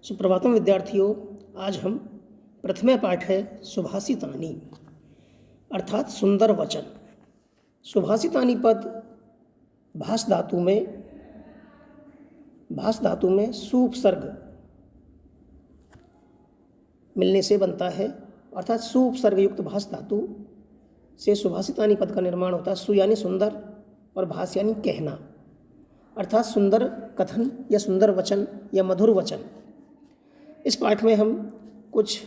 सुप्रभातम विद्यार्थियों। आज हम प्रथम पाठ है सुभाषितानि अर्थात सुंदर वचन। सुभाषितानि पद भास धातु में सुपसर्ग मिलने से बनता है, अर्थात सुपसर्ग युक्त भास धातु से सुभाषितानि पद का निर्माण होता है। सु यानी सुंदर और भास यानी कहना, अर्थात सुंदर कथन या सुंदर वचन या मधुर वचन। इस पाठ में हम कुछ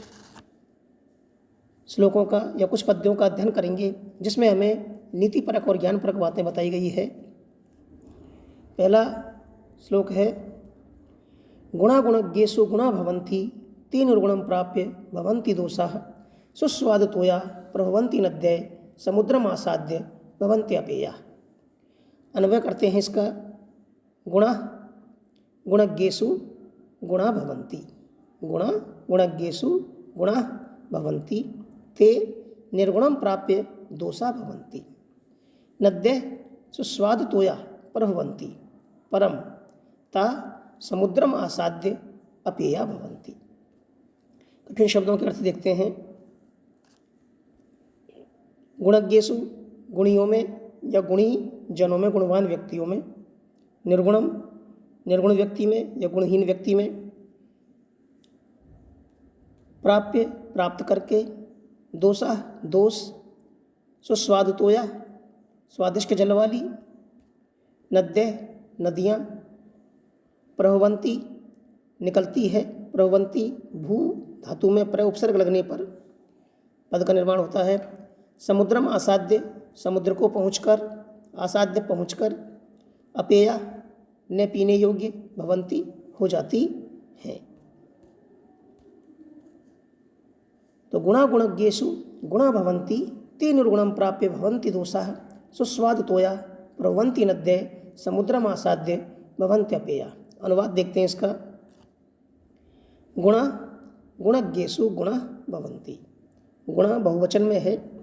श्लोकों का या कुछ पद्यों का अध्ययन करेंगे, जिसमें हमें नीतिपरक और ज्ञानपरक बातें बताई गई है। पहला श्लोक है, गुणा गुणज्ञेषु गुणा भवन्ति ते निर्गुणं प्राप्य भवन्ति दोषाः सुस्वादुतोया प्रभवन्ति नद्यः समुद्रमासाद्य भवन्ति अपेयाः। अन्वय करते हैं इसका। गुणा गुणज्ञेषु गुणा भवन्ति, गुणा गुणज्ञेषु गुणा भवन्ति ते निर्गुणं प्राप्य दोषा भवन्ति नद्यः सुस्वादुतोया प्रभवन्ति परम ता समुद्रम आसाद्य अपेया भवन्ति। कठिन शब्दों के अर्थ देखते हैं। गुणज्ञेषु गुणियों में या गुणी जनों में, गुणवान व्यक्तियों में, निर्गुणम निर्गुण व्यक्ति में या गुणहीन व्यक्ति में, प्राप्य प्राप्त करके, दोषा दोष, सुस्वादुतोया स्वादिष्ट जल वाली, नद्य नदियाँ, प्रभवंती निकलती है, प्रभवंती भू धातु में प्र उपसर्ग लगने पर पद का निर्माण होता है। समुद्रम आसाद्य समुद्र को पहुँचकर, आसाद्य पहुँचकर, अपेया न पीने योग्य, भवंती हो जाती है। तो गुणा गुणज्ञेषु गुणा भवन्ति ते निर्गुणं प्राप्य भवन्ति दोषाः सुस्वादुतोया प्रभवन्ति नद्यः समुद्रमासाद्य भवन्ति अपेया। अनुवाद देखते हैं इसका। गुणा गुणज्ञेषु गुणा भवन्ति, गुणा बहुवचन में है।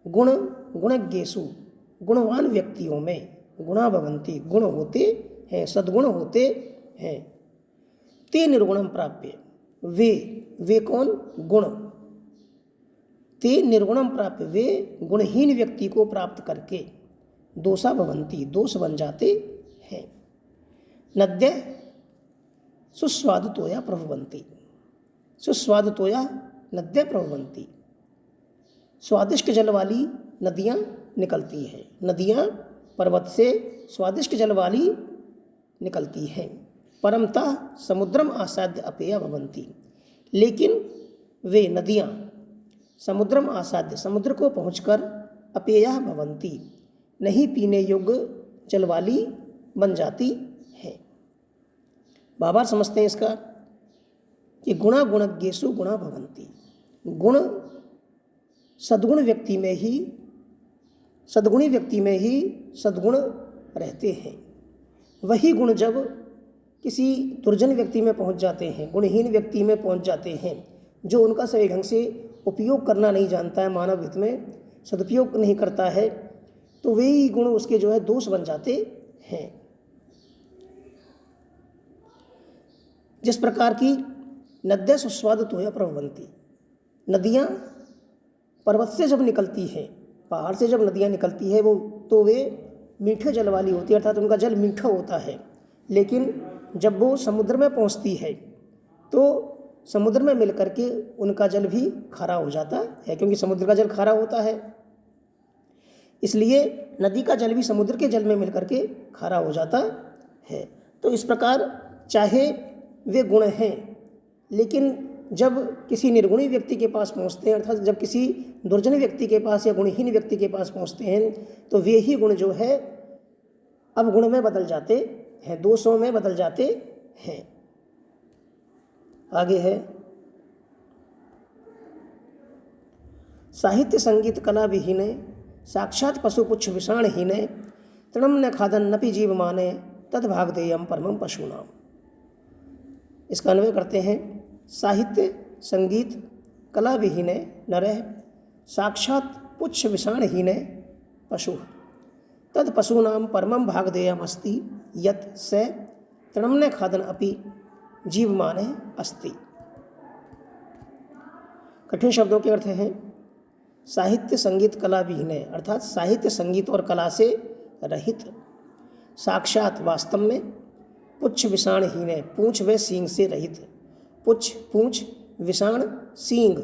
गुण गुणज्ञेषु गुणवान व्यक्तियों में, गुणा भवन्ति गुण होते हैं, सद्गुण होते हैं। ते निर्गुणं प्राप्य वे कौन? गुण। ते निर्गुणं प्राप्य वे गुणहीन व्यक्ति को प्राप्त करके, दोषा भवन्ति दोष बन जाते हैं। नद्य सुस्वादुतोया प्रभवन्ति, सुस्वादुतोया नद्य प्रभवन्ति, स्वादिष्ट जल वाली नदियाँ निकलती हैं। नदियाँ पर्वत से स्वादिष्ट जल वाली निकलती हैं। परमतः समुद्रम आसाद्य अपेया भवन्ति, लेकिन वे नदियाँ समुद्रम आसाद्य समुद्र को पहुँचकर अपेया भवन्ति नहीं पीने योग्य जल वाली बन जाती है। बाबार समझते हैं इसका कि गुणा गुणज्ञेषु गुणा भवन्ति, गुण सद्गुण व्यक्ति में ही, सद्गुणी व्यक्ति में ही सद्गुण रहते हैं। वही गुण जब किसी दुर्जन व्यक्ति में पहुंच जाते हैं, गुणहीन व्यक्ति में पहुंच जाते हैं, जो उनका सही ढंग से उपयोग करना नहीं जानता है, मानव हित में सदुपयोग नहीं करता है, तो वही गुण उसके जो है दोष बन जाते हैं। जिस प्रकार की नद्य सुस्वादुतोया प्रभवन्ति, नदियाँ पर्वत से जब निकलती है, पहाड़ से जब नदियाँ निकलती है वो, तो वे मीठे जल वाली होती है, अर्थात उनका जल मीठा होता है। लेकिन जब वो समुद्र में पहुँचती है तो समुद्र में मिल करके उनका जल भी खारा हो जाता है, क्योंकि समुद्र का जल खारा होता है। इसलिए नदी का जल भी समुद्र के जल में मिल करके खारा हो जाता है। तो इस प्रकार चाहे वे गुण हैं, लेकिन जब किसी निर्गुणी व्यक्ति के पास पहुँचते हैं, अर्थात जब किसी दुर्जन व्यक्ति के पास या गुणहीन व्यक्ति के पास पहुँचते हैं, तो वे ही गुण जो है अब गुण में बदल जाते हैं, दोषों में बदल जाते हैं। आगे है, साहित्य संगीत कला विहीन साक्षात पशुपुच्छ विषाणहीन तृणम न खादन नपि जीव माने तद भागधेयम परमम पशूनाम। इसका अन्वय करते हैं। साहित्य संगीत कला विहीन नरः साक्षात पुच्छ विषाणहीन पशु तद पशूनाम परमम भागधेयम अस्ति यत् स तृणम न खादन अपि जीवमानः अस्ति। कठिन शब्दों के अर्थ हैं साहित्य संगीत कला विहीन, अर्थात साहित्य संगीत और कला से रहित, साक्षात वास्तव में, पुच्छ विषाणहीन, पूंछ व सींग से रहित, पुच्छ पूंछ, विषाण सींग,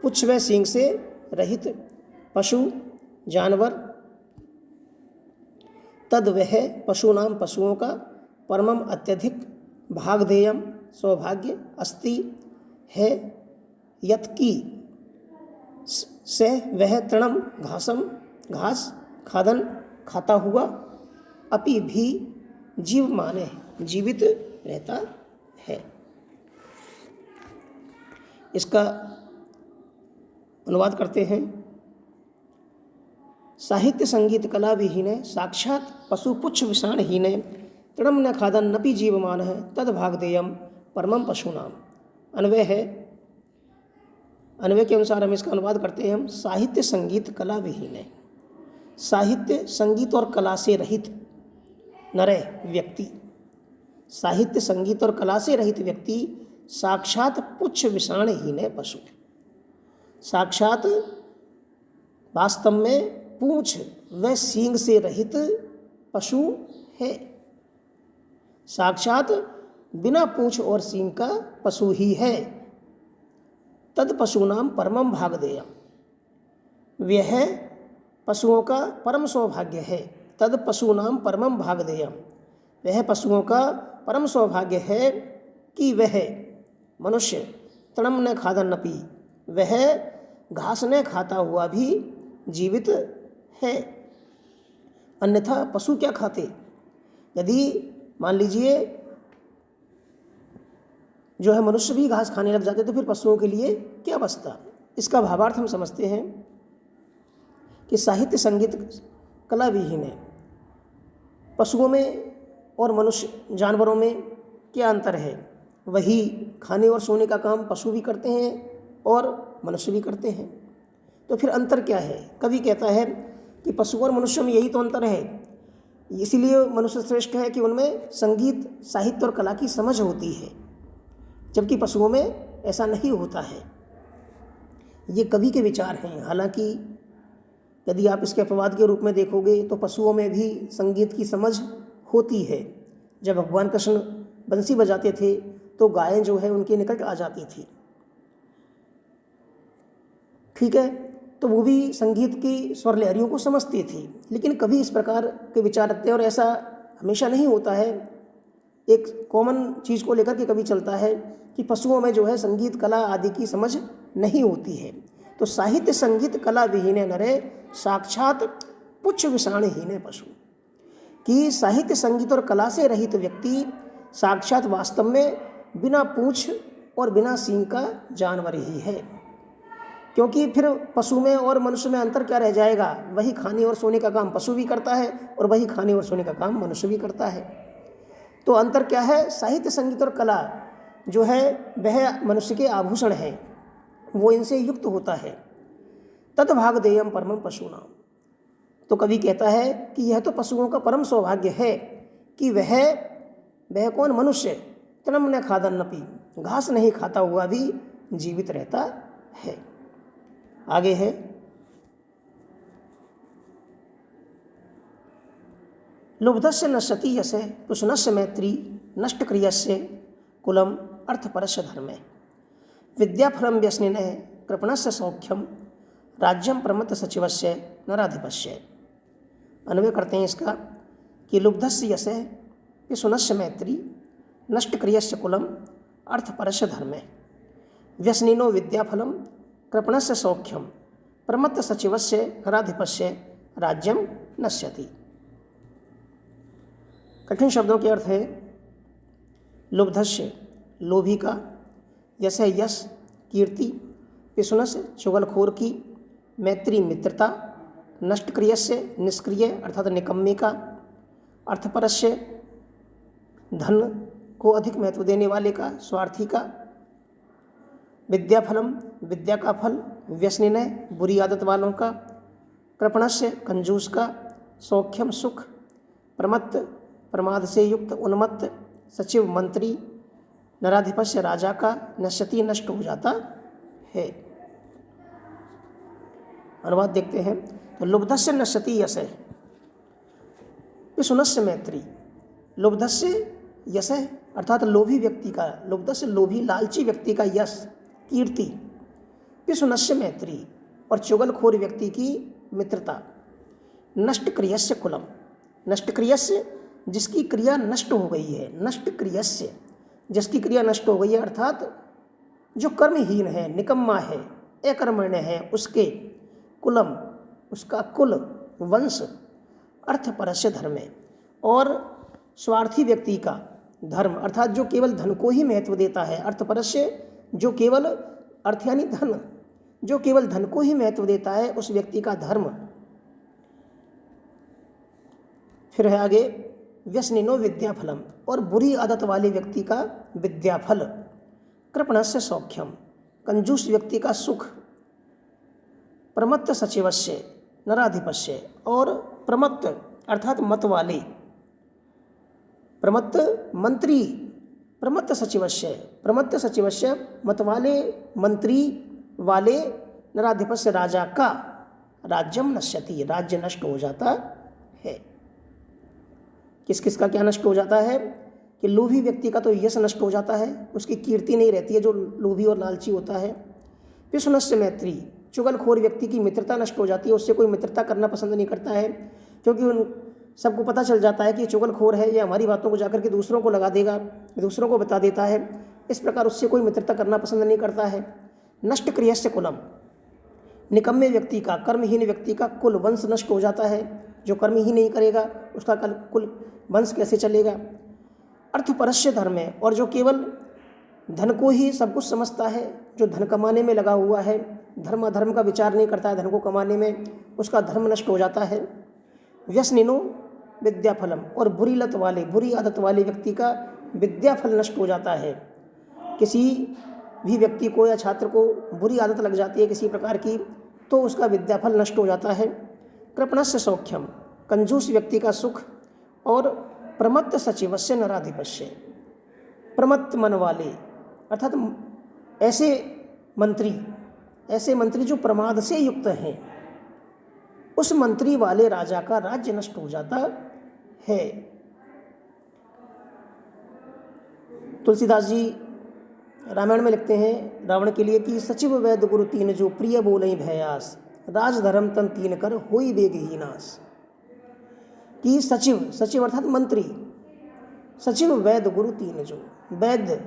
पुच्छ व सींग से रहित, पशु जानवर, तद वह पशूनाम पशुओं का, परमम अत्यधिक, भागधेयम सौभाग्य, अस्ति है, यत् की से वह, तृणम घासम घास, खादन खाता हुआ, अपि भी जीवमाने जीवित रहता है। इसका अनुवाद करते हैं। साहित्य संगीत कला विहीन, साक्षात पशु पुच्छ विषाणहीन, तृणम न खादन नपि जीवमान, तद भागधेयम परमम पशुनाम। अन्वय है, अन्वय के अनुसार हम इसका अनुवाद करते हैं। हम साहित्य संगीत कला विहीन है, साहित्य संगीत और कला से रहित नरय व्यक्ति, साहित्य संगीत और कला से रहित व्यक्ति साक्षात पुच्छ विषाणहीन पशु, साक्षात वास्तव में पूंछ व सींग से रहित पशु है, साक्षात बिना पूंछ और सींग का पशु ही है। तद पशूनाम परमम भागधेयम, वह पशुओं का परम सौभाग्य है। तद पशूनाम परमम भागधेयम, वह पशुओं का परम सौभाग्य है कि वह मनुष्य तृणम न खादन्नपि, वह घास न खाता हुआ भी जीवित है। अन्यथा पशु क्या खाते? यदि मान लीजिए जो है मनुष्य भी घास खाने लग जाते तो फिर पशुओं के लिए क्या बचता? इसका भावार्थ हम समझते हैं कि साहित्य संगीत कला विहीन है। पशुओं में और मनुष्य जानवरों में क्या अंतर है? वही खाने और सोने का काम पशु भी करते हैं और मनुष्य भी करते हैं, तो फिर अंतर क्या है? कवि कहता है कि पशु और मनुष्य में यही तो अंतर है, इसीलिए मनुष्य श्रेष्ठ है कि उनमें संगीत साहित्य और कला की समझ होती है, जबकि पशुओं में ऐसा नहीं होता है। ये कवि के विचार हैं। हालांकि यदि आप इसके अपवाद के रूप में देखोगे तो पशुओं में भी संगीत की समझ होती है। जब भगवान कृष्ण बंसी बजाते थे तो गायें जो है उनके निकट आ जाती थी, ठीक है, तो वो भी संगीत की स्वर लहरियों को समझती थी। लेकिन कभी इस प्रकार के विचार रखते हैं और ऐसा हमेशा नहीं होता है। एक कॉमन चीज़ को लेकर के कभी चलता है कि पशुओं में जो है संगीत कला आदि की समझ नहीं होती है। तो साहित्य संगीत कला विहीन नरे साक्षात पुच्छ विषाणहीन पशु, कि साहित्य संगीत और कला से रहित व्यक्ति साक्षात वास्तव में बिना पूंछ और बिना सींग का जानवर ही है। क्योंकि फिर पशु में और मनुष्य में अंतर क्या रह जाएगा? वही खाने और सोने का काम पशु भी करता है और वही खाने और सोने का काम मनुष्य भी करता है। तो अंतर क्या है? साहित्य संगीत और कला जो है वह मनुष्य के आभूषण है, वो इनसे युक्त होता है। तद भागधेयम परमम पशूनाम, तो कवि कहता है कि यह तो पशुओं का परम सौभाग्य है कि वह कौन? मनुष्य तृणम न खादन्नपि, घास नहीं खाता हुआ भी जीवित रहता है। आगे है, लुब्धस्य नश्यति यस्य पुष्णस्य मैत्री नष्ट क्रियस्य कुलम अर्थपरस्य धर्मे विद्याफलम व्यसनिनः कृपणस्य सौख्यम राज्यम प्रमत्त सचिवस्य नराधिपस्य। अन्वय करते हैं इसका कि लुब्धस्य यस्य पुष्णस्य मैत्री नष्ट क्रियस्य कुलम अर्थपरस्य धर्मे व्यसनिनो विद्याफलम कृपणस्य सौख्यम प्रमत्त सचिवस्य नराधिपस्य राज्यम नश्यति। कठिन शब्दों के अर्थ है लुब्धस्य लोभी का, यश है यश कीर्ति, पिशुनस्य चुगलखोर की, मैत्री मित्रता, नष्टक्रियस्य निष्क्रिय अर्थात निकम्मे का, अर्थपरस्य धन को अधिक महत्व देने वाले का, स्वार्थी का, विद्याफलम विद्या का फल, व्यसनिनः बुरी आदत वालों का, कृपणस्य कंजूस का, सौख्यम सुख, प्रमत्त प्रमाद से युक्त उन्मत्त, सचिव मंत्री, नराधिपस्य राजा का नश्यति नष्ट हो जाता है। अनुवाद देखते हैं। तो लुब्धस्य नश्यति यशः पिशुनस्य मैत्री। लुब्धस्य यशः अर्थात लोभी व्यक्ति का, लुब्धस्य लोभी लालची व्यक्ति का यश कीर्ति, पिशुनस्य मैत्री और चुगलखोर व्यक्ति की मित्रता, नष्ट क्रियस्य कुलम। नष्ट क्रियस्य जिसकी क्रिया नष्ट हो गई है, नष्ट क्रियस्य जिसकी क्रिया नष्ट हो गई है अर्थात जो कर्महीन है, निकम्मा है, अकर्मण्य है, उसके कुलम, उसका कुल, वंश, अर्थपरस्य धर्म है। और स्वार्थी व्यक्ति का धर्म अर्थात जो केवल धन को ही महत्व देता है, अर्थपरस्य जो केवल अर्थ यानी धन, जो केवल धन को ही महत्व देता है उस व्यक्ति का धर्म। फिर है आगे व्यसनिनो विद्याफलम और बुरी आदत वाले व्यक्ति का विद्याफल, कृपणस्य सौख्यम कंजूस व्यक्ति का सुख, प्रमत्त सचिवस्य नराधिपस्य और प्रमत्त अर्थात मत वाले, प्रमत्त मंत्री, प्रमत्त सचिवस्य मत वाले मंत्री वाले, नराधिपस्य राजा का राज्यम नश्यति राज्य नष्ट हो जाता है। किस किस का क्या नष्ट हो जाता है कि लोभी व्यक्ति का तो यश नष्ट हो जाता है, उसकी कीर्ति नहीं रहती है जो लोभी और लालची होता है। पिशुनस्य मैत्री चुगलखोर व्यक्ति की मित्रता नष्ट हो जाती है, उससे कोई मित्रता करना पसंद नहीं करता है क्योंकि उन सबको पता चल जाता है कि ये चुगलखोर है, ये हमारी बातों को जाकर के दूसरों को लगा देगा, दूसरों को बता देता है, इस प्रकार उससे कोई मित्रता करना पसंद नहीं करता है। नष्ट क्रियस्य कुलम निकम्मे व्यक्ति का, कर्महीन व्यक्ति का कुल, वंश नष्ट हो जाता है। जो कर्म ही नहीं करेगा उसका कुल वंश कैसे चलेगा। अर्थपरस्य धर्म है और जो केवल धन को ही सब कुछ समझता है, जो धन कमाने में लगा हुआ है, धर्म अधर्म का विचार नहीं करता है धन को कमाने में, उसका धर्म नष्ट हो जाता है। व्यसनिनो विद्याफलम और बुरी लत वाले, बुरी आदत वाले व्यक्ति का विद्याफल नष्ट हो जाता है। किसी भी व्यक्ति को या छात्र को बुरी आदत लग जाती है किसी प्रकार की तो उसका विद्याफल नष्ट हो जाता है। कृपणस्य सौख्यम कंजूस व्यक्ति का सुख और प्रमत्त सचिवस्य नराधिपस्य प्रमत्त मन वाले अर्थात ऐसे मंत्री जो प्रमाद से युक्त हैं, उस मंत्री वाले राजा का राज्य नष्ट हो जाता है। तुलसीदास जी रामायण में लिखते हैं रावण के लिए कि सचिव वैद्य गुरु तीन जो प्रिय बोलई भयास, राज धर्म तन तीन कर होई बेग ही नाश। कि सचिव अर्थात मंत्री, सचिव वैद्य गुरु तीन जो, वैद्य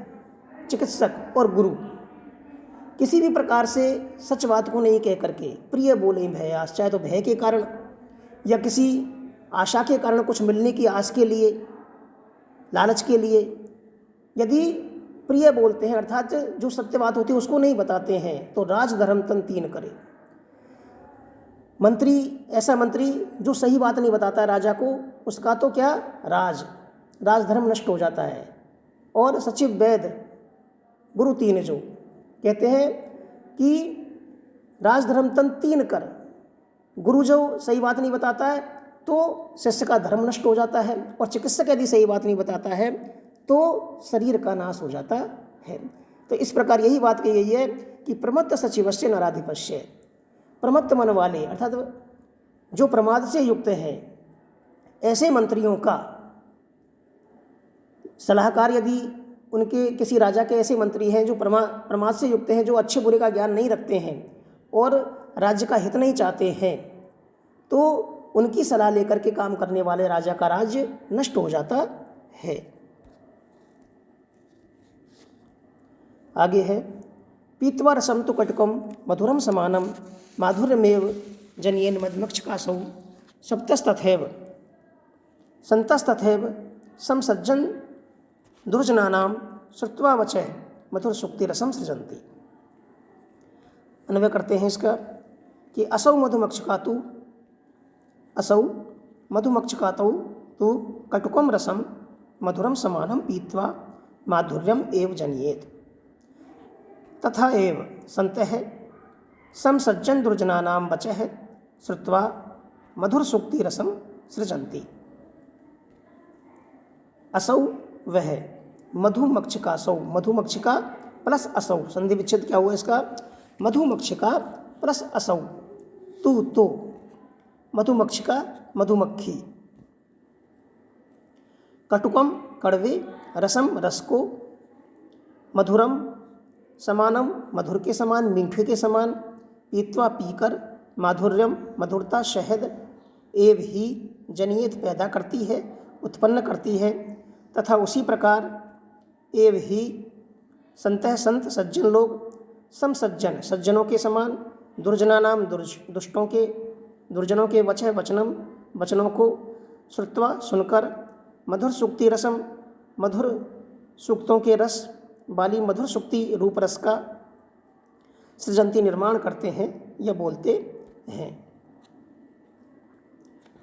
चिकित्सक और गुरु किसी भी प्रकार से सच बात को नहीं कह करके प्रिय बोले भयास, चाहे तो भय के कारण या किसी आशा के कारण, कुछ मिलने की आस के लिए, लालच के लिए, यदि प्रिय बोलते हैं अर्थात जो सत्य बात होती है उसको नहीं बताते हैं तो राज धर्म तन तीन करे। मंत्री, ऐसा मंत्री जो सही बात नहीं बताता राजा को, उसका तो क्या राजधर्म नष्ट हो जाता है। और सचिव वैद्य गुरु तीन जो कहते हैं कि राजधर्म तन तीन कर, गुरु जो सही बात नहीं बताता है तो शिष्य का धर्म नष्ट हो जाता है, और चिकित्सक यदि सही बात नहीं बताता है तो शरीर का नाश हो जाता है। तो इस प्रकार यही बात कही गई है कि प्रमत्त सचिवस्य नराधिपस्य, प्रमत्त मन वाले अर्थात जो प्रमाद से युक्त है, ऐसे मंत्रियों का सलाहकार, यदि उनके किसी राजा के ऐसे मंत्री हैं जो प्रमाद से युक्त हैं, जो अच्छे बुरे का ज्ञान नहीं रखते हैं और राज्य का हित नहीं चाहते हैं, तो उनकी सलाह लेकर के काम करने वाले राजा का राज्य नष्ट हो जाता है। आगे है पीत्वा रसम तु कटकम मधुरम समानम माधुर्यमेव जनियेन मधुमक्षकासौ सप्तस्तथैव संतस्तथैव समसज्जन दुर्जनानाम श्रुत्वा वचः मधुर सुक्ति रसम सृजन्ति। अन्वय करते हैं इसका कि असौ मधुमक्षकातु, असौ मधुमक्षकातौ तु कटुकम रसम मधुरम समानम पीत्वा माधुर्यम एव जनियेत तथा एव संतः समसज्जन दुर्जनानां वचः श्रुत्वा मधुर सूक्ति रसम सृजन्ति। असौ वह मधुमक्षिकासौ, मधुमक्षिका प्लस असौ, संधि विच्छेद क्या हुआ इसका, मधुमक्षिका प्लस असौ, तू तो, मधुमक्षिका मधुमक्खी, कटुकम कड़वे, रसम रस को, मधुरम समानम मधुर के समान, मीठे के समान, पीत्वा पीकर, माधुर्यम मधुरता, शहद, एव ही जनियत पैदा करती है, उत्पन्न करती है, तथा उसी प्रकार एव ही संतः संत सज्जन लोग, समसज्जन सज्जनों के समान, दुर्जना नाम दुष्टों के, दुर्जनों के वचः वचनम वचनों को, श्रुत्वा सुनकर, मधुर सुक्ति रसम मधुर सूक्तों के रस वाली मधुर सुक्ति रूप रस का सृजंती निर्माण करते हैं या बोलते हैं।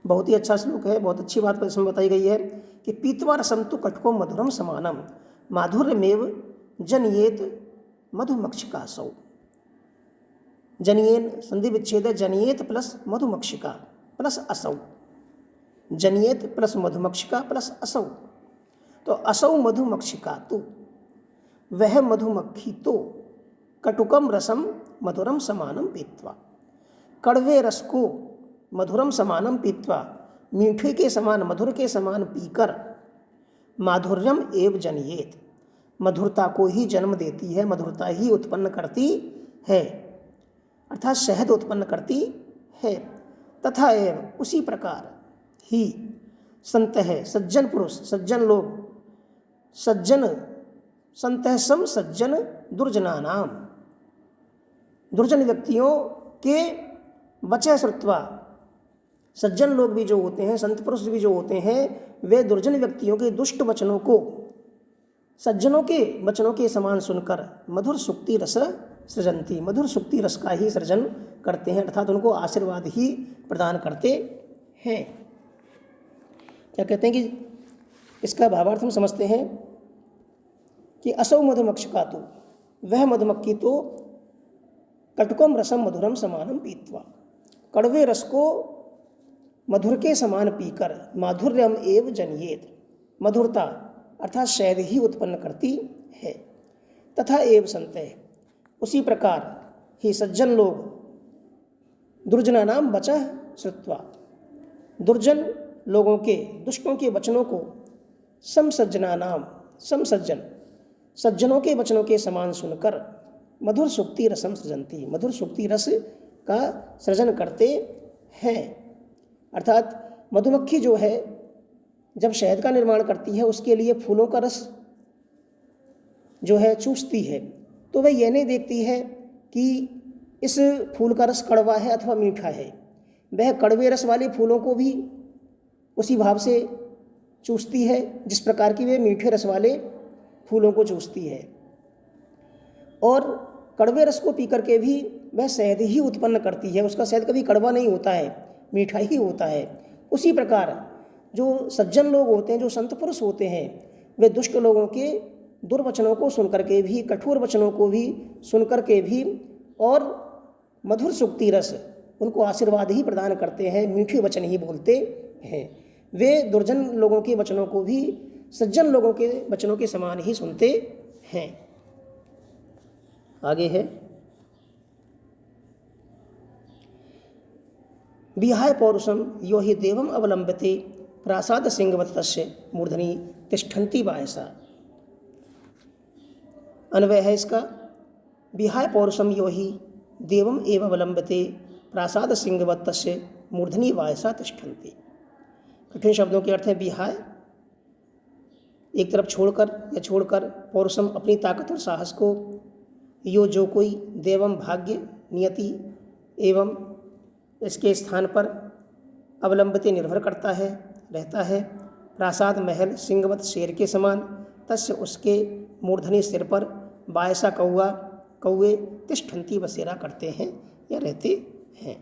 बहुत ही अच्छा श्लोक है, बहुत अच्छी बात इसमें बताई गई है कि पीत्वा रसम तु कटको मधुरम समानम माधुर्यमेव जनियेत मधुमक्षिकासौ। जनियेन संधि विच्छेद है, जनियेत प्लस मधुमक्षिका प्लस असौ, जनियेत प्लस मधुमक्षिका प्लस असौ, तो असौ मधुमक्षिका तो, वह मधुमक्खी तो, कटुकम रसम मधुरम समानम पीत्वा, कड़वे रस को मधुरम समानम पीत्वा, मीठे के समान मधुर के समान पीकर, माधुर्यम एव जनियेत, मधुरता को ही जन्म देती है, मधुरता ही उत्पन्न करती है, अर्थात शहद उत्पन्न करती है, तथा एव उसी प्रकार ही संत है सज्जन पुरुष, सज्जन लोग, सज्जन संतः सम सज्जन दुर्जना नाम, दुर्जन व्यक्तियों के वचः श्रुत्वा, सज्जन लोग भी जो होते हैं, संत पुरुष भी जो होते हैं, वे दुर्जन व्यक्तियों के दुष्ट वचनों को सज्जनों के वचनों के समान सुनकर मधुर सुक्ति रस सृजंती, मधुर सुक्ति रस का ही सृजन करते हैं, अर्थात उनको आशीर्वाद ही प्रदान करते हैं। क्या कहते हैं कि इसका भावार्थ हम समझते हैं कि असौ मधुमक्षिका तो, वह मधुमक्खी तो, कटुकम रसम मधुरम समानम पीत्वा, कड़वे रस को मधुर के समान पीकर, माधुर्यम एव जनियेत, मधुरता अर्थात शहद ही उत्पन्न करती है, तथा एव संतः उसी प्रकार ही सज्जन लोग, दुर्जना नाम वचः श्रुत्वा, दुर्जन लोगों के दुष्टों के वचनों को, समसज्जना नाम समसज्जन सज्जनों के वचनों के समान सुनकर, मधुर सुक्ति रसम सृजंती, मधुर सुक्ति रस का सृजन करते हैं, अर्थात मधुमक्खी जो है जब शहद का निर्माण करती है उसके लिए फूलों का रस जो है चूसती है, तो वह यह नहीं देखती है कि इस फूल का रस कड़वा है अथवा मीठा है, वह कड़वे रस वाले फूलों को भी उसी भाव से चूसती है जिस प्रकार की वे मीठे रस वाले फूलों को चूसती है, और कड़वे रस को पी करके भी वह शहद ही उत्पन्न करती है, उसका शहद कभी कड़वा नहीं होता है, मीठा ही होता है। उसी प्रकार जो सज्जन लोग होते हैं, जो संत पुरुष होते हैं, वे दुष्ट लोगों के दुर्वचनों को सुनकर के भी, कठोर वचनों को भी सुनकर के भी, और मधुर सुक्ति रस उनको आशीर्वाद ही प्रदान करते हैं, मीठे वचन ही बोलते हैं। वे दुर्जन लोगों के वचनों को भी सज्जन लोगों के वचनों के समान ही सुनते हैं। आगे है विहाय पौरुषम यो हि देवम अवलंबते प्रासाद सिंहवत तस्य मूर्धनि तिष्ठन्ति वायसा। अन्वय है इसका, विहाय पौरुषम यो हि देवम एव अवलंबते प्रासाद सिंहवत तस्य मूर्धनि वायसा तिष्ठन्ति। कठिन शब्दों के अर्थ है विहाय एक तरफ छोड़कर, पौरुषम अपनी ताकत और साहस को, यो जो कोई, देवम भाग्य नियति एवं इसके स्थान पर, अवलंबते निर्भर करता है, रहता है, प्रासाद महल सिंहवत शेर के समान, तस्य उसके मूर्धनि सिर पर, बायसा कौवे तिष्ठन्ति बसेरा करते हैं या रहते हैं।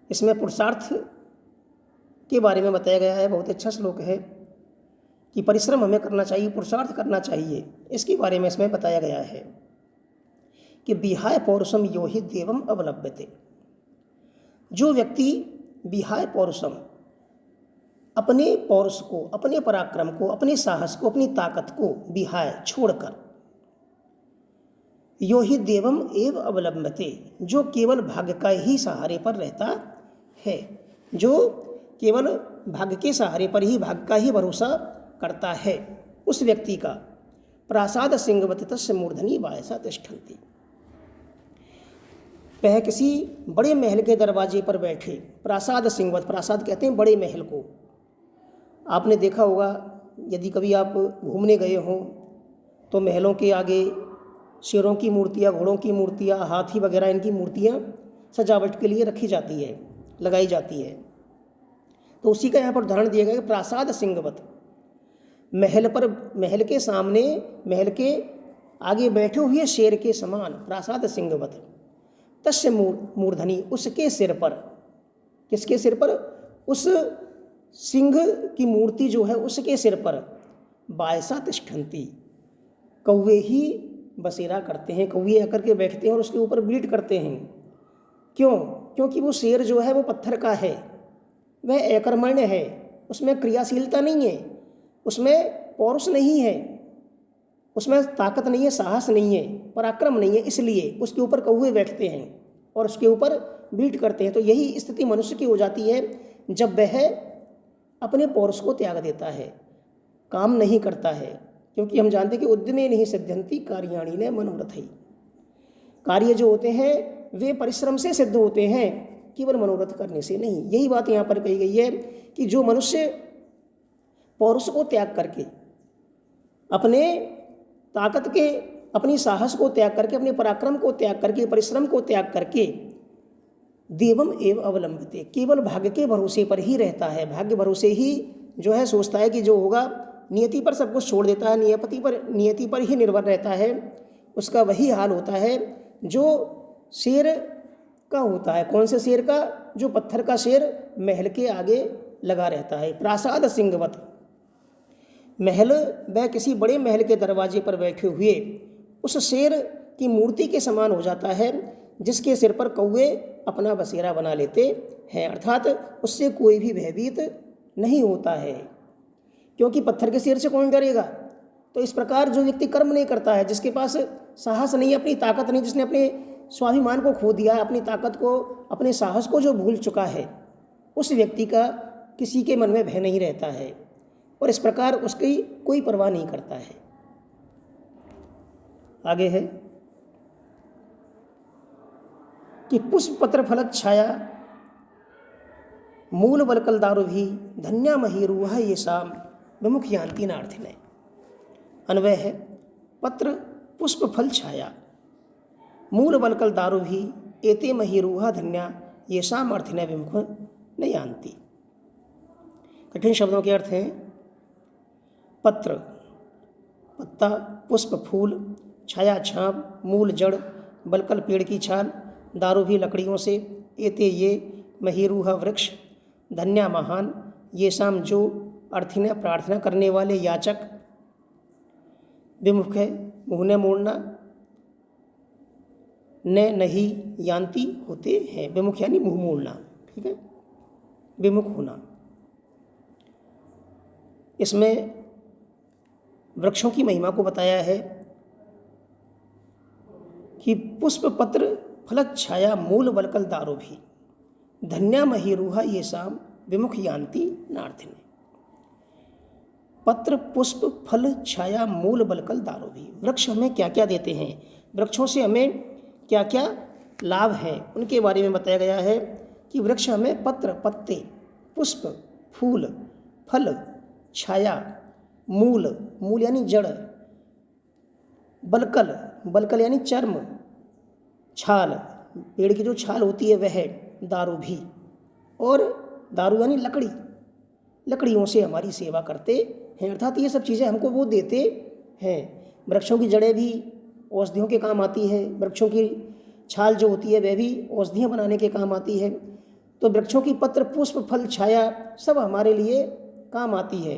इसमें पुरुषार्थ के बारे में बताया गया है, बहुत अच्छा श्लोक है कि परिश्रम हमें करना चाहिए, पुरुषार्थ करना चाहिए, इसके बारे में इसमें बताया गया है कि विहाय पौरुषम यो हि देवम अवलंबते। जो व्यक्ति विहाय पौरुषम अपने पौरुष को, अपने पराक्रम को, अपने साहस को, अपनी ताकत को विहाय छोड़कर, यो ही देवम एव अवलंबते, जो केवल भाग्य का ही सहारे पर रहता है, जो केवल भाग्य के सहारे पर ही, भाग्य का ही भरोसा करता है, उस व्यक्ति का प्रासाद सिंहवत तस्य मूर्धनि वायसा तिष्ठन्ति। वह किसी बड़े महल के दरवाजे पर बैठे, प्रासाद सिंहवत, प्रासाद कहते हैं बड़े महल को। आपने देखा होगा, यदि कभी आप घूमने गए हों तो महलों के आगे शेरों की मूर्तियाँ, घोड़ों की मूर्तियाँ, हाथी वगैरह इनकी मूर्तियाँ सजावट के लिए रखी जाती है, लगाई जाती है। तो उसी का यहाँ पर उदाहरण दिया गया कि प्रासाद सिंहवत, महल पर, महल के सामने, महल के आगे बैठे हुए शेर के समान, प्रासाद सिंहवत, तस्य मूर्धनि, उसके सिर पर, किसके सिर पर? उस सिंह की मूर्ति जो है उसके सिर पर वायसा तिष्ठन्ति, कौवे ही बसेरा करते हैं, कौवे आकर के बैठते हैं और उसके ऊपर ब्रीड करते हैं। क्यों? क्योंकि वो शेर जो है वो पत्थर का है, वह अकर्मण्य है, उसमें क्रियाशीलता नहीं है, उसमें पौरुष नहीं है, उसमें ताकत नहीं है, साहस नहीं है, पराक्रम नहीं है, इसलिए उसके ऊपर कौवे बैठते हैं और उसके ऊपर ब्रीड करते हैं। तो यही स्थिति मनुष्य की हो जाती है जब वह अपने पौरुष को त्याग देता है, काम नहीं करता है, क्योंकि हम जानते हैं कि उद्यमे नहीं सिद्ध्यन्ति कार्याणि न मनोरथै। कार्य जो होते हैं वे परिश्रम से सिद्ध होते हैं, केवल मनोरथ करने से नहीं। यही बात यहाँ पर कही गई है कि जो मनुष्य पौरुष को त्याग करके, अपने ताकत के, अपनी साहस को त्याग करके, अपने पराक्रम को त्याग करके, परिश्रम को त्याग करके देवम एव अवलंबिते, केवल भाग्य के भरोसे पर ही रहता है, भाग्य भरोसे ही जो है सोचता है कि जो होगा, नियति पर सब कुछ छोड़ देता है, नियति पर ही निर्भर रहता है, उसका वही हाल होता है जो शेर का होता है। कौन से शेर का? जो पत्थर का शेर महल के आगे लगा रहता है। प्रासाद सिंहवत, महल, वह किसी बड़े महल के दरवाजे पर बैठे हुए उस शेर की मूर्ति के समान हो जाता है, जिसके सिर पर कौवे अपना बसेरा बना लेते हैं, अर्थात उससे कोई भी भयभीत नहीं होता है, क्योंकि पत्थर के शेर से कौन डरेगा। तो इस प्रकार जो व्यक्ति कर्म नहीं करता है, जिसके पास साहस नहीं, अपनी ताकत नहीं, जिसने अपने स्वाभिमान को खो दिया है, अपनी ताकत को, अपने साहस को जो भूल चुका है, उस व्यक्ति का किसी के मन में भय नहीं रहता है और इस प्रकार उसकी कोई परवाह नहीं करता है। आगे है कि पुष्प पत्र फलक छाया मूल बलकल दारु भी धन्या महीरूहा ये शाम विमुख यान्ति नार्थिने। अन्वय है, पत्र पुष्प फल छाया मूल बलकल दारु भी एते महीरूहा धन्या ये शाम अर्थिने विमुख न यान्ति। कठिन शब्दों के अर्थ हैं पत्र, पत्ता, पुष्प, फूल, छाया, छांव, मूल, जड़, बलकल, पेड़ की छाल, दारू भी लकड़ियों से, एते ये, महीरूहा वृक्ष, धन्या महान, ये शाम जो, अर्थिना प्रार्थना करने वाले, याचक, विमुख है मुँह ने मोड़ना, न नहीं यान्ति होते हैं। विमुख यानी मुँह मोड़ना, ठीक है, विमुख होना। इसमें वृक्षों की महिमा को बताया है कि पुष्प पत्र फलक छाया मूल बलकल दारो भी धन्या महीरूहा ये शाम विमुख यान्ति नार्थिने। पत्र, पुष्प, फल, छाया, मूल, बलकल, दारो भी। वृक्ष हमें क्या क्या देते हैं, वृक्षों से हमें क्या क्या लाभ हैं, उनके बारे में बताया गया है कि वृक्ष हमें पत्र, पत्ते, पुष्प, फूल, फल, छाया, मूल, मूल यानी जड़, बलकल, बलकल यानी चर्म, छाल, पेड़ की जो छाल होती है वह, दारू भी, और दारू यानी लकड़ी, लकड़ियों से हमारी सेवा करते हैं, अर्थात ये सब चीज़ें हमको वो देते हैं। वृक्षों की जड़ें भी औषधियों के काम आती है, वृक्षों की छाल जो होती है वह भी औषधियाँ बनाने के काम आती है। तो वृक्षों की पत्र, पुष्प, फल, छाया सब हमारे लिए काम आती है,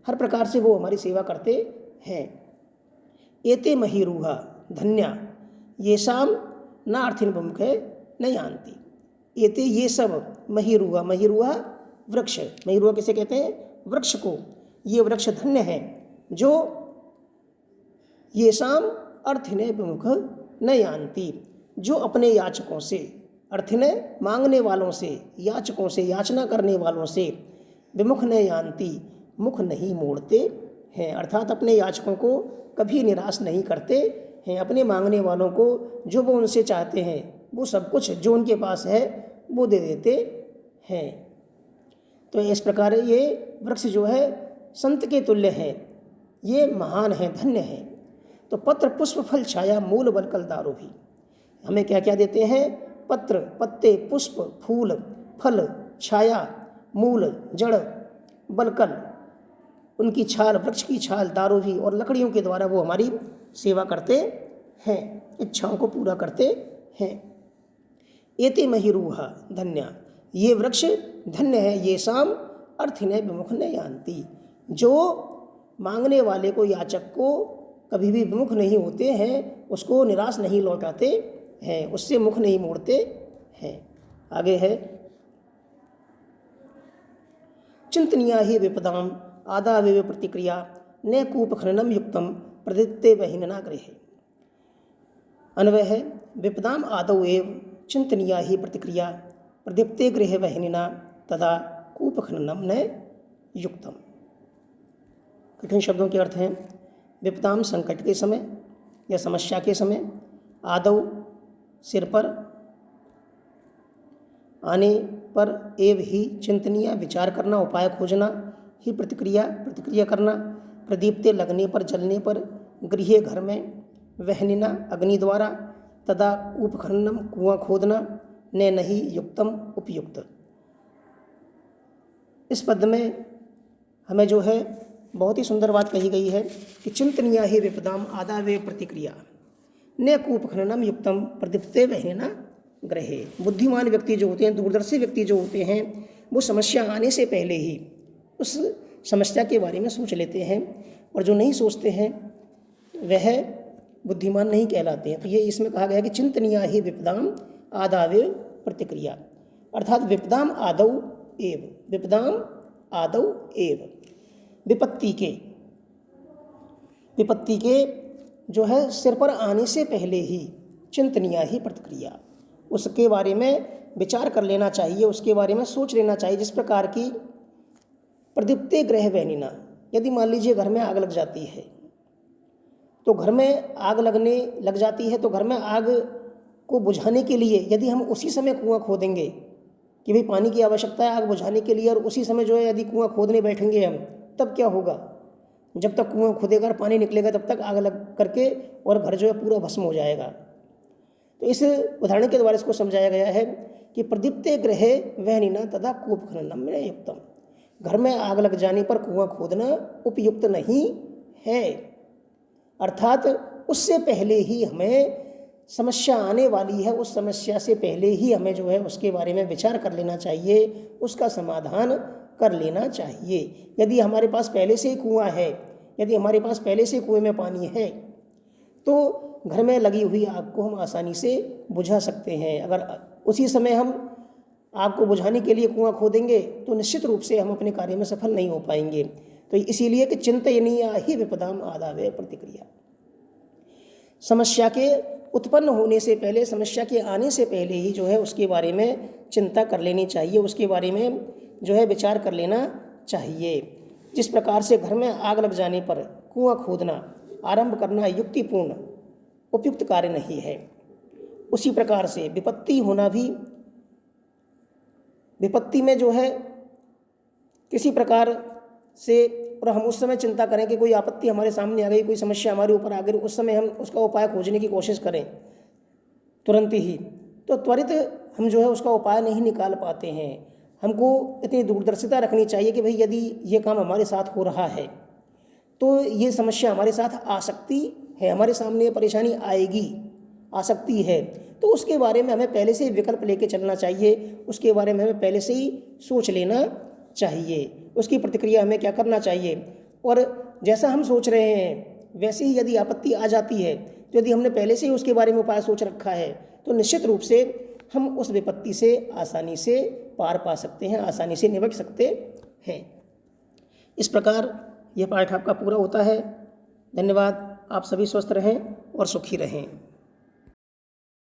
हर प्रकार से वो हमारी सेवा करते हैं। एते महीरूहा धन्या ये शाम ना अर्थिन विमुख है न यान्ति। एते ये सब महीरूहा, महीरूहा वृक्ष, महीरूहा किसे कहते हैं? वृक्ष को, ये वृक्ष धन्य है जो येषाम अर्थिने विमुख न यान्ति, जो अपने याचकों से, अर्थिने मांगने वालों से, याचकों से, याचना करने वालों से, विमुख न यान्ति, मुख नहीं मोड़ते हैं, अर्थात अपने याचकों को कभी निराश नहीं करते हैं, अपने मांगने वालों को जो वो उनसे चाहते हैं वो सब कुछ जो उनके पास है वो दे देते हैं। तो इस प्रकार ये वृक्ष जो है संत के तुल्य है, ये महान है, धन्य है। तो पत्र पुष्प फल छाया मूल बलकल दारू भी, हमें क्या क्या देते हैं? पत्र, पत्ते, पुष्प, फूल, फल, छाया, मूल, जड़, बलकल, उनकी छाल, वृक्ष की छाल, दारू भी, और लकड़ियों के द्वारा वो हमारी सेवा करते हैं, इच्छाओं को पूरा करते हैं। एते महिरूहा धन्या, ये वृक्ष धन्य है, ये शाम अर्थिने विमुख न यान्ति, जो मांगने वाले को, याचक को कभी भी विमुख नहीं होते हैं, उसको निराश नहीं लौटाते हैं, उससे मुख नहीं मोड़ते हैं। आगे है चिंतनीया ही विपदाम आदावेव प्रतिक्रिया न कूप खननम युक्तम प्रदीप्ते बहिनना गृहे। अन्वय है विपदाम आदौ एव चिंतनीया ही प्रतिक्रिया प्रदीप्ते गृहे बहिनिना तदा कूप खननम न युक्तम। कठिन शब्दों के अर्थ हैं विपदाम संकट के समय या समस्या के समय, आदौ सिर पर, आने पर, एव ही चिंतनीय विचार करना, उपाय खोजना, ही प्रतिक्रिया करना, प्रदीप्ते लगने पर, जलने पर, गृह घर में, वहनिना अग्नि द्वारा, तदा कूप खननम कुआं खोदना, ने नहीं युक्तम उपयुक्त। इस पद में हमें जो है बहुत ही सुंदर बात कही गई है कि चिंतनीया ही विपदाम आदावे प्रतिक्रिया न कूप खननम युक्तम प्रदीप्ते वहनिना ग्रहे। बुद्धिमान व्यक्ति जो होते हैं, दूरदर्शी व्यक्ति जो होते हैं, वो समस्या आने से पहले ही उस समस्या के बारे में सोच लेते हैं, और जो नहीं सोचते हैं वह बुद्धिमान नहीं कहलाते हैं। तो ये इसमें कहा गया कि चिंतनीया ही विपदाम आदावे प्रतिक्रिया, अर्थात विपदाम आदौ एव, विपदाम आदौ एव, विपत्ति के जो है सिर पर आने से पहले ही चिंतनीया ही प्रतिक्रिया, उसके बारे में विचार कर लेना चाहिए, उसके बारे में सोच लेना चाहिए। जिस प्रकार की प्रदीप्ते गृह वहनिना, यदि मान लीजिए घर में आग लग जाती है, तो घर में आग लगने लग जाती है तो घर में आग को बुझाने के लिए यदि हम उसी समय कुआं खोदेंगे कि भाई पानी की आवश्यकता है आग बुझाने के लिए, और उसी समय जो है यदि कुआं खोदने बैठेंगे हम, तब क्या होगा? जब तक कुआं खोदेगा और पानी निकलेगा तब तक आग लग करके और घर जो है पूरा भस्म हो जाएगा। तो इस उदाहरण के द्वारा इसको समझाया गया है कि प्रदीप्ते गृहे वहनिना तदा कूप खननम में युक्तम, घर में आग लग जाने पर कुआं खोदना उपयुक्त नहीं है, अर्थात उससे पहले ही हमें समस्या आने वाली है, उस समस्या से पहले ही हमें जो है उसके बारे में विचार कर लेना चाहिए, उसका समाधान कर लेना चाहिए। यदि हमारे पास पहले से ही कुआं है, यदि हमारे पास पहले से कुएं में पानी है, तो घर में लगी हुई आग को हम आसानी से बुझा सकते हैं। अगर उसी समय हम आग को बुझाने के लिए कुआं खोदेंगे तो निश्चित रूप से हम अपने कार्य में सफल नहीं हो पाएंगे। तो इसीलिए कि चिंतनीया ही विपदाम आदावे प्रतिक्रिया, समस्या के उत्पन्न होने से पहले, समस्या के आने से पहले ही जो है उसके बारे में चिंता कर लेनी चाहिए, उसके बारे में जो है विचार कर लेना चाहिए। जिस प्रकार से घर में आग लग जाने पर कुआं खोदना आरंभ करना युक्तिपूर्ण उपयुक्त कार्य नहीं है, उसी प्रकार से विपत्ति होना भी, विपत्ति में जो है किसी प्रकार से, और हम उस समय चिंता करें कि कोई आपत्ति हमारे सामने आ गई, कोई समस्या हमारे ऊपर आ गई, उस समय हम उसका उपाय खोजने की कोशिश करें तुरंत ही, तो त्वरित हम जो है उसका उपाय नहीं निकाल पाते हैं। हमको इतनी दूरदर्शिता रखनी चाहिए कि भाई यदि ये काम हमारे साथ हो रहा है तो ये समस्या हमारे साथ आ सकती है, हमारे सामने परेशानी आएगी, आ सकती है, तो उसके बारे में हमें पहले से ही विकल्प लेके चलना चाहिए, उसके बारे में हमें पहले से ही सोच लेना चाहिए, उसकी प्रतिक्रिया हमें क्या करना चाहिए। और जैसा हम सोच रहे हैं वैसे ही यदि आपत्ति आ जाती है, तो यदि हमने पहले से ही उसके बारे में उपाय सोच रखा है तो निश्चित रूप से हम उस विपत्ति से आसानी से पार पा सकते हैं, आसानी से निपट सकते हैं। इस प्रकार यह पाठ आपका पूरा होता है। धन्यवाद। आप सभी स्वस्थ रहें और सुखी रहें।